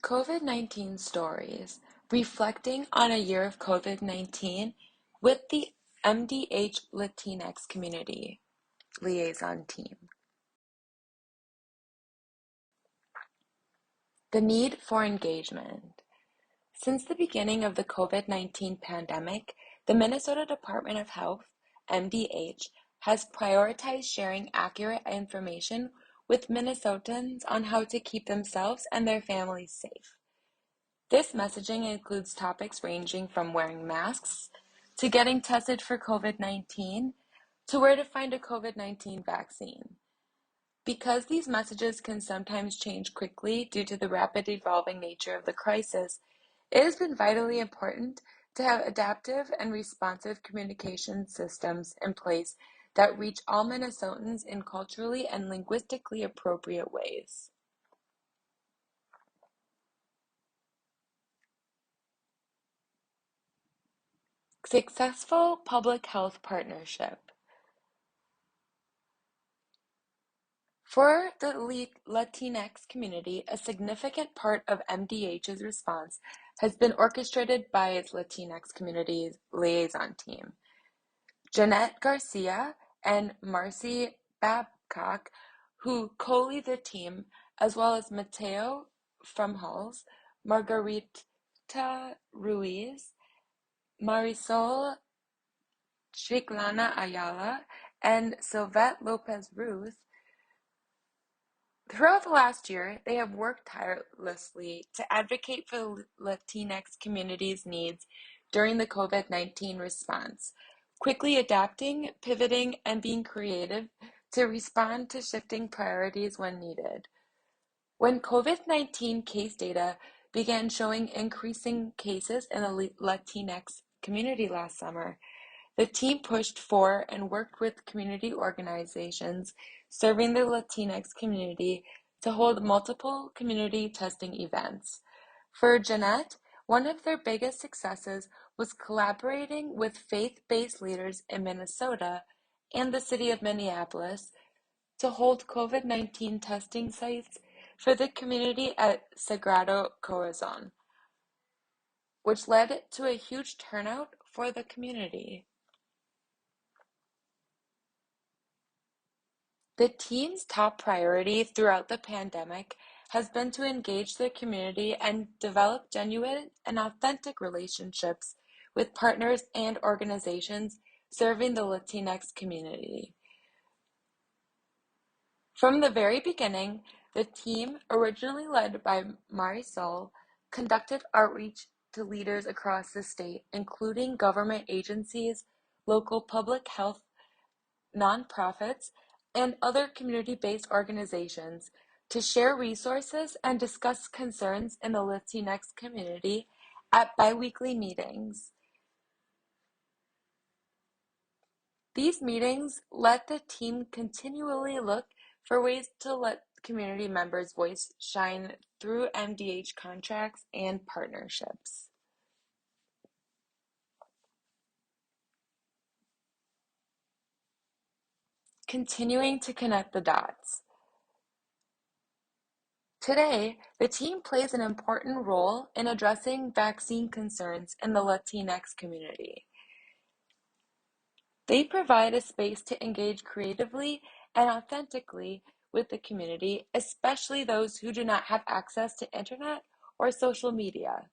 COVID-19 stories, reflecting on a year of COVID-19 with the MDH Latinx Community Liaison Team. The need for engagement. Since the beginning of the COVID-19 pandemic, the Minnesota Department of Health, MDH, has prioritized sharing accurate information with Minnesotans on how to keep themselves and their families safe. This messaging includes topics ranging from wearing masks to getting tested for COVID-19 to where to find a COVID-19 vaccine. Because these messages can sometimes change quickly due to the rapid evolving nature of the crisis, it has been vitally important to have adaptive and responsive communication systems in place that reach all Minnesotans in culturally and linguistically appropriate ways. Successful public health partnership. For the Latinx community, a significant part of MDH's response has been orchestrated by its Latinx community liaison team. Jeanette Garcia and Marcy Babcock, who co-lead the team, as well as Mateo from Halls, Margarita Ruiz, Marisol Chiclana Ayala, and Sylvette Lopez Ruth. Throughout the last year, they have worked tirelessly to advocate for the Latinx community's needs during the COVID-19 response, quickly adapting, pivoting, and being creative to respond to shifting priorities when needed. When COVID-19 case data began showing increasing cases in the Latinx community last summer, the team pushed for and worked with community organizations serving the Latinx community to hold multiple community testing events. For Jeanette, one of their biggest successes was collaborating with faith-based leaders in Minnesota and the city of Minneapolis to hold COVID-19 testing sites for the community at Sagrado Corazon, which led to a huge turnout for the community. The team's top priority throughout the pandemic has been to engage the community and develop genuine and authentic relationships with partners and organizations serving the Latinx community. From the very beginning, the team, originally led by Marisol, conducted outreach to leaders across the state, including government agencies, local public health nonprofits, and other community-based organizations to share resources and discuss concerns in the Latinx community at biweekly meetings. These meetings let the team continually look for ways to let community members' voice shine through MDH contracts and partnerships. Continuing to connect the dots. Today, the team plays an important role in addressing vaccine concerns in the Latinx community. They provide a space to engage creatively and authentically with the community, especially those who do not have access to internet or social media.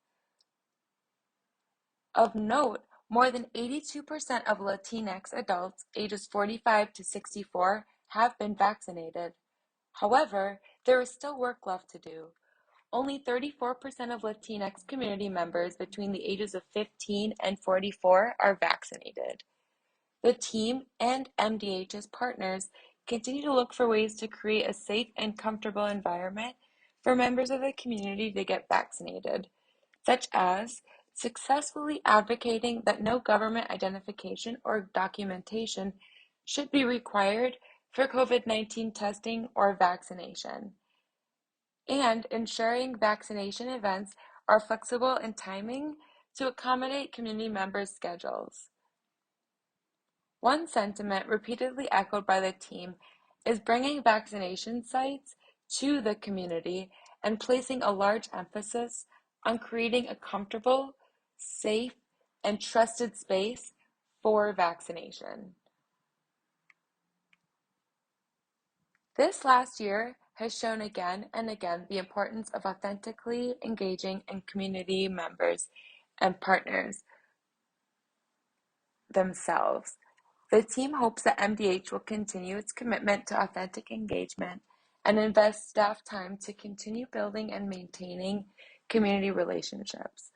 Of note, more than 82% of Latinx adults ages 45 to 64 have been vaccinated. However, there is still work left to do. Only 34% of Latinx community members between the ages of 15 and 44 are vaccinated. The team and MDH's partners continue to look for ways to create a safe and comfortable environment for members of the community to get vaccinated, such as successfully advocating that no government identification or documentation should be required for COVID-19 testing or vaccination, and ensuring vaccination events are flexible in timing to accommodate community members' schedules. One sentiment repeatedly echoed by the team is bringing vaccination sites to the community and placing a large emphasis on creating a comfortable, safe, and trusted space for vaccination. This last year has shown again and again the importance of authentically engaging in community members and partners themselves. The team hopes that MDH will continue its commitment to authentic engagement and invest staff time to continue building and maintaining community relationships.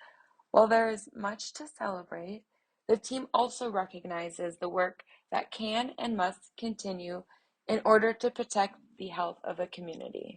While there is much to celebrate, the team also recognizes the work that can and must continue in order to protect the health of the community.